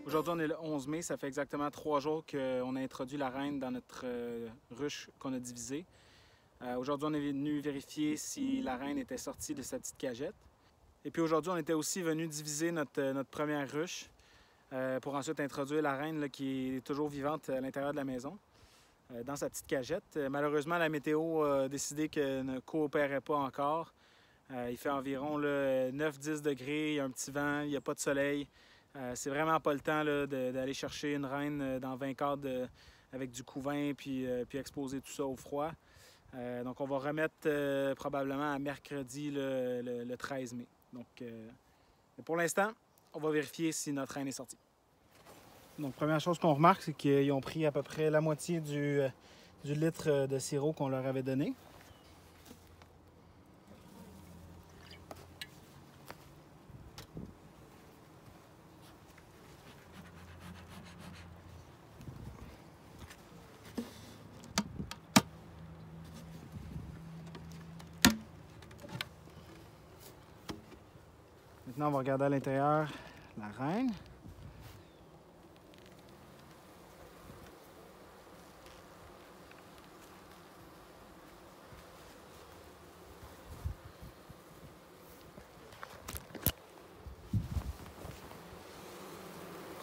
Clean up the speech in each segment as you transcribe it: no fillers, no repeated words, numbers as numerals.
Aujourd'hui, on est le 11 mai. Ça fait exactement 3 jours qu'on a introduit la reine dans notre ruche qu'on a divisée. Aujourd'hui, on est venu vérifier si la reine était sortie de sa petite cagette. Et puis aujourd'hui, on était aussi venu diviser notre première ruche pour ensuite introduire la reine là, qui est toujours vivante à l'intérieur de la maison, dans sa petite cagette. Malheureusement, la météo a décidé qu'elle ne coopérait pas encore. Il fait environ 9-10 degrés, il y a un petit vent, il n'y a pas de soleil. C'est vraiment pas le temps d'aller chercher une reine dans 20 cadres avec du couvain puis exposer tout ça au froid. Donc on va remettre probablement à mercredi le 13 mai. Donc pour l'instant, on va vérifier si notre reine est sortie. Donc première chose qu'on remarque, c'est qu'ils ont pris à peu près la moitié du litre de sirop qu'on leur avait donné. Maintenant, on va regarder à l'intérieur la reine.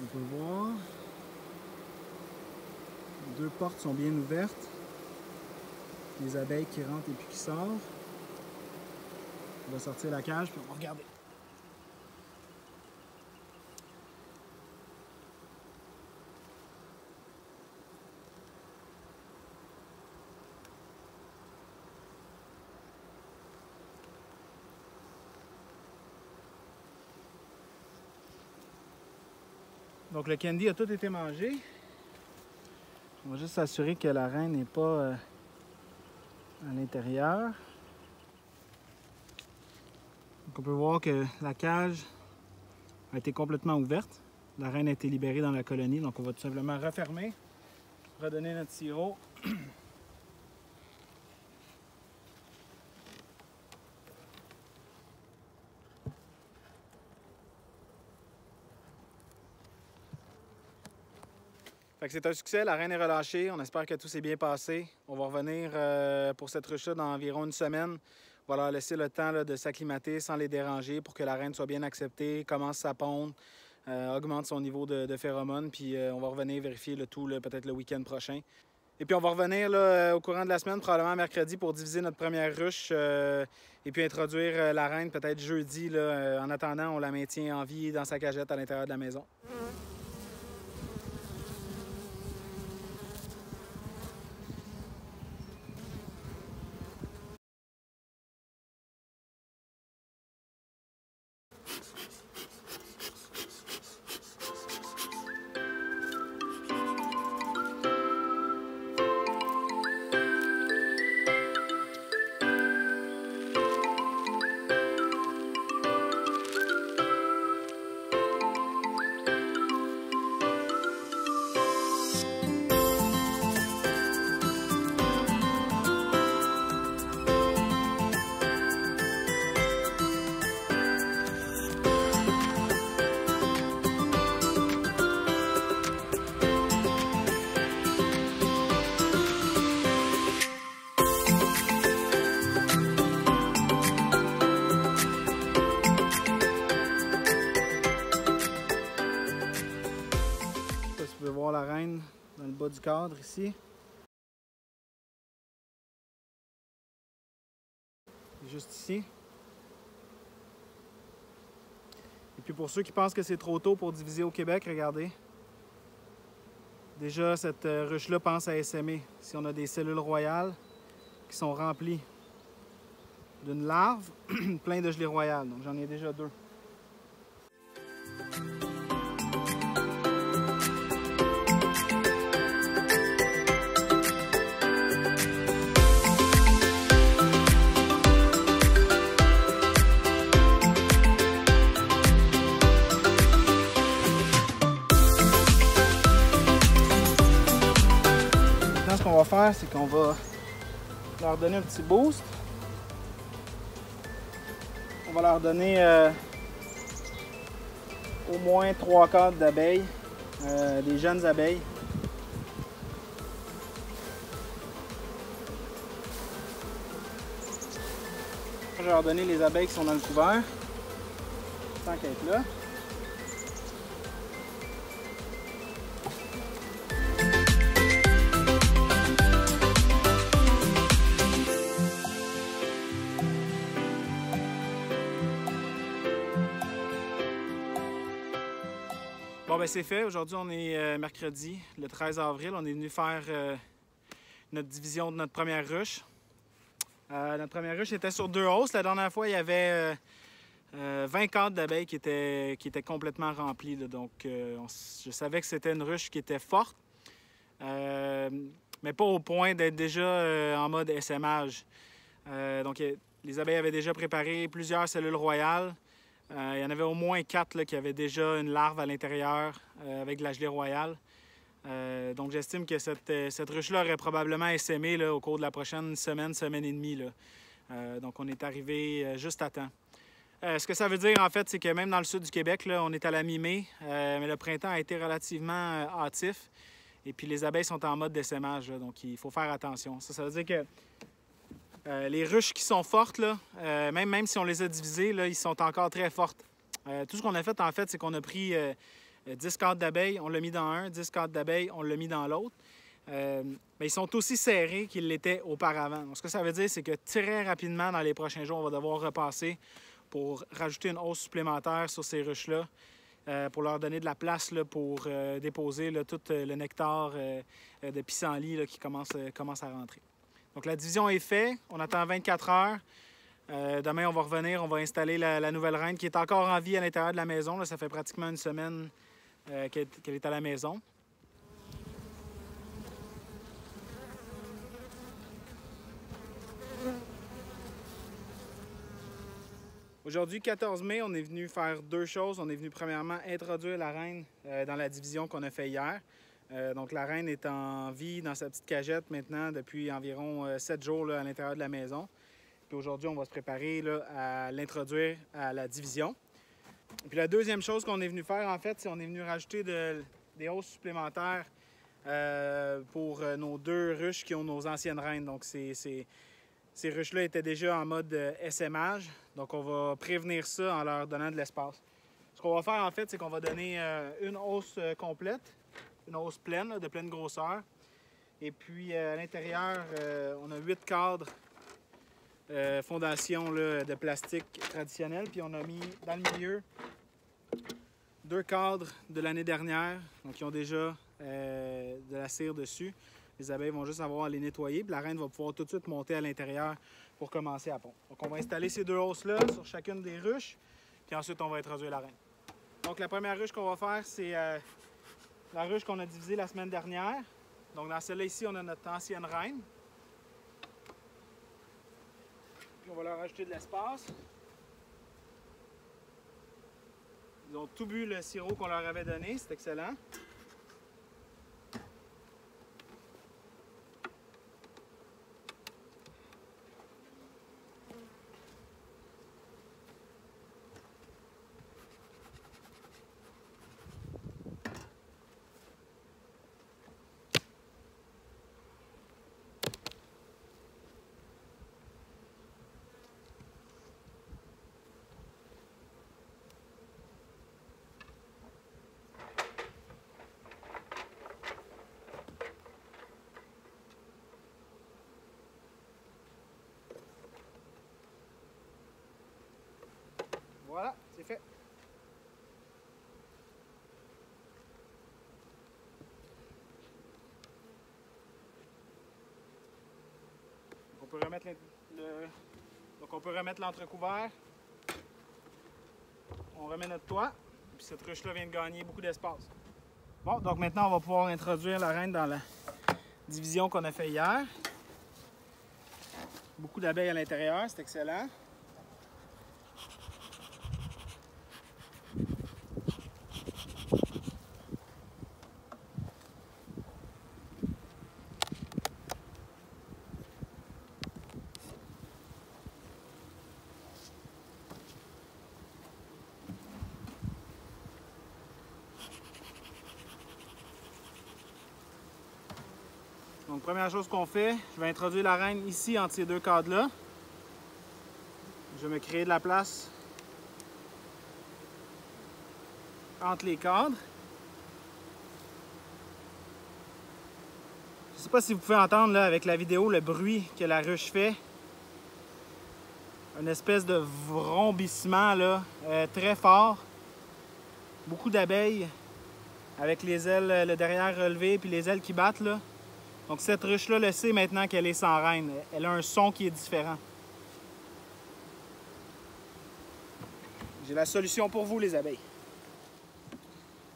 On peut voir, les deux portes sont bien ouvertes. Les abeilles qui rentrent et puis qui sortent. On va sortir la cage puis on va regarder. Donc le candy a tout été mangé. On va juste s'assurer que la reine n'est pas à l'intérieur. Donc on peut voir que la cage a été complètement ouverte. La reine a été libérée dans la colonie, donc on va tout simplement refermer, redonner notre sirop. C'est un succès, la reine est relâchée, on espère que tout s'est bien passé. On va revenir pour cette ruche-là dans environ une semaine. On va leur laisser le temps de s'acclimater sans les déranger pour que la reine soit bien acceptée, commence sa ponde, augmente son niveau de phéromones, puis on va revenir vérifier le tout peut-être le week-end prochain. Et puis on va revenir au courant de la semaine, probablement mercredi, pour diviser notre première ruche et puis introduire la reine peut-être jeudi. En attendant, on la maintient en vie dans sa cagette à l'intérieur de la maison. Tu peux voir la reine dans le bas du cadre ici. Juste ici. Et puis pour ceux qui pensent que c'est trop tôt pour diviser au Québec, regardez. Déjà, cette ruche-là pense à essaimer. Si on a des cellules royales qui sont remplies d'une larve, plein de gelée royale. Donc j'en ai déjà 2. Ce qu'on va faire, c'est qu'on va leur donner un petit boost. On va leur donner au moins 3 cadres d'abeilles des jeunes abeilles. Je vais leur donner les abeilles qui sont dans le couvert, tant qu'à être là. Bon, ben c'est fait. Aujourd'hui, on est mercredi, le 13 avril. On est venu faire notre division de notre première ruche. Notre première ruche était sur 2 hausses. La dernière fois, il y avait 20 cadres d'abeilles qui étaient complètement remplis. Là. Donc, je savais que c'était une ruche qui était forte, mais pas au point d'être déjà en mode essaimage. Donc, les abeilles avaient déjà préparé plusieurs cellules royales. Il y en avait au moins 4 là, qui avaient déjà une larve à l'intérieur avec de la gelée royale. Donc j'estime que cette ruche-là aurait probablement essaimé là, au cours de la prochaine semaine et demie. Là. Donc on est arrivé juste à temps. Ce que ça veut dire en fait, c'est que même dans le sud du Québec, là, on est à la mi-mai, mais le printemps a été relativement hâtif. Et puis les abeilles sont en mode d'essaimage, là, donc il faut faire attention. Ça veut dire que les ruches qui sont fortes, là, même si on les a divisées, là, ils sont encore très fortes. Tout ce qu'on a fait, en fait, c'est qu'on a pris 10 cadres d'abeilles, on l'a mis dans un, 10 cadres d'abeilles, on l'a mis dans l'autre. Mais ils sont aussi serrés qu'ils l'étaient auparavant. Donc, ce que ça veut dire, c'est que très rapidement, dans les prochains jours, on va devoir repasser pour rajouter une hausse supplémentaire sur ces ruches-là, pour leur donner de la place là, pour déposer là, tout le nectar de pissenlit là, qui commence à rentrer. Donc la division est faite, on attend 24 heures. Demain, on va revenir, on va installer la nouvelle reine qui est encore en vie à l'intérieur de la maison. Là, ça fait pratiquement une semaine qu'elle est à la maison. Aujourd'hui, 14 mai, on est venu faire 2 choses. On est venu premièrement introduire la reine dans la division qu'on a fait hier. Donc la reine est en vie dans sa petite cagette maintenant depuis environ 7 jours là, à l'intérieur de la maison. Puis aujourd'hui, on va se préparer là, à l'introduire à la division. Puis la deuxième chose qu'on est venu faire, en fait, c'est qu'on est venu rajouter des hausses supplémentaires pour nos 2 ruches qui ont nos anciennes reines. Donc ces ruches-là étaient déjà en mode essaimage. Donc on va prévenir ça en leur donnant de l'espace. Ce qu'on va faire, en fait, c'est qu'on va donner une hausse complète, une hausse pleine, là, de pleine grosseur. Et puis à l'intérieur, on a 8 cadres fondation là, de plastique traditionnel. Puis on a mis dans le milieu 2 cadres de l'année dernière, donc qui ont déjà de la cire dessus. Les abeilles vont juste avoir à les nettoyer. Puis la reine va pouvoir tout de suite monter à l'intérieur pour commencer à pondre. Donc on va installer ces 2 hausses-là sur chacune des ruches. Puis ensuite, on va introduire la reine. Donc la première ruche qu'on va faire, c'est la ruche qu'on a divisée la semaine dernière. Donc dans celle-là ici, on a notre ancienne reine. Puis on va leur ajouter de l'espace. Ils ont tout bu le sirop qu'on leur avait donné, c'est excellent. Voilà, c'est fait. On peut remettre Donc on peut remettre l'entrecouvert. On remet notre toit. Puis cette ruche-là vient de gagner beaucoup d'espace. Bon, donc maintenant on va pouvoir introduire la reine dans la division qu'on a fait hier. Beaucoup d'abeilles à l'intérieur, c'est excellent. Donc première chose qu'on fait, je vais introduire la reine ici entre ces deux cadres-là. Je vais me créer de la place entre les cadres. Je ne sais pas si vous pouvez entendre là, avec la vidéo le bruit que la ruche fait. Une espèce de vrombissement là, très fort. Beaucoup d'abeilles avec les ailes, le derrière relevé puis les ailes qui battent. Là. Donc cette ruche-là le sait maintenant qu'elle est sans reine. Elle a un son qui est différent. J'ai la solution pour vous, les abeilles.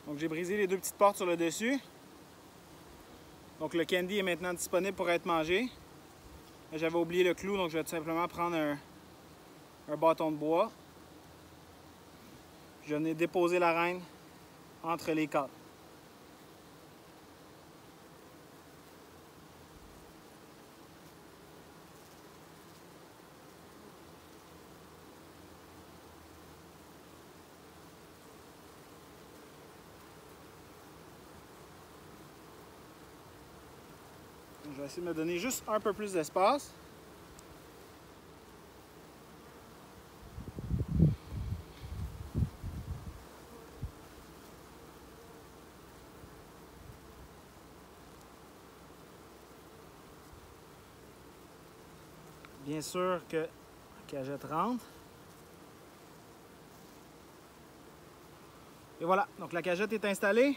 Donc j'ai brisé les deux petites portes sur le dessus. Donc le candy est maintenant disponible pour être mangé. J'avais oublié le clou, donc je vais tout simplement prendre un bâton de bois. Je venais déposer la reine entre les cadres. Je vais essayer de me donner juste un peu plus d'espace. Bien sûr que la cagette rentre. Et voilà, donc la cagette est installée.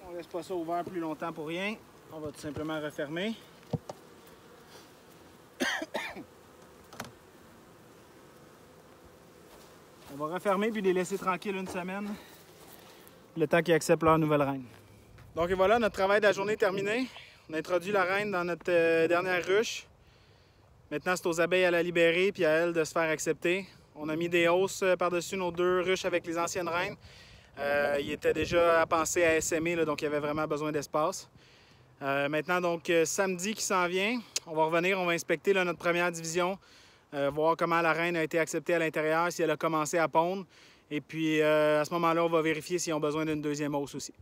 On ne laisse pas ça ouvert plus longtemps pour rien. On va tout simplement refermer. On va refermer puis les laisser tranquilles une semaine, le temps qu'ils acceptent leur nouvelle reine. Donc et voilà, notre travail de la journée est terminé. On a introduit la reine dans notre dernière ruche. Maintenant, c'est aux abeilles à la libérer puis à elles de se faire accepter. On a mis des hausses par-dessus nos deux ruches avec les anciennes reines. Il était déjà à penser à essaimer, là, donc il y avait vraiment besoin d'espace. Maintenant, donc, samedi qui s'en vient, on va revenir, on va inspecter là, notre première division, voir comment la reine a été acceptée à l'intérieur, si elle a commencé à pondre. Et puis, à ce moment-là, on va vérifier s'ils ont besoin d'une deuxième hausse aussi.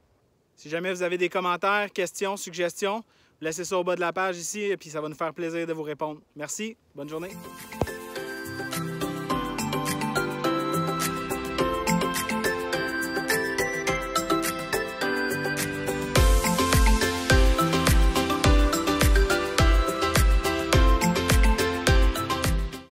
Si jamais vous avez des commentaires, questions, suggestions, laissez ça au bas de la page ici et puis ça va nous faire plaisir de vous répondre. Merci, bonne journée.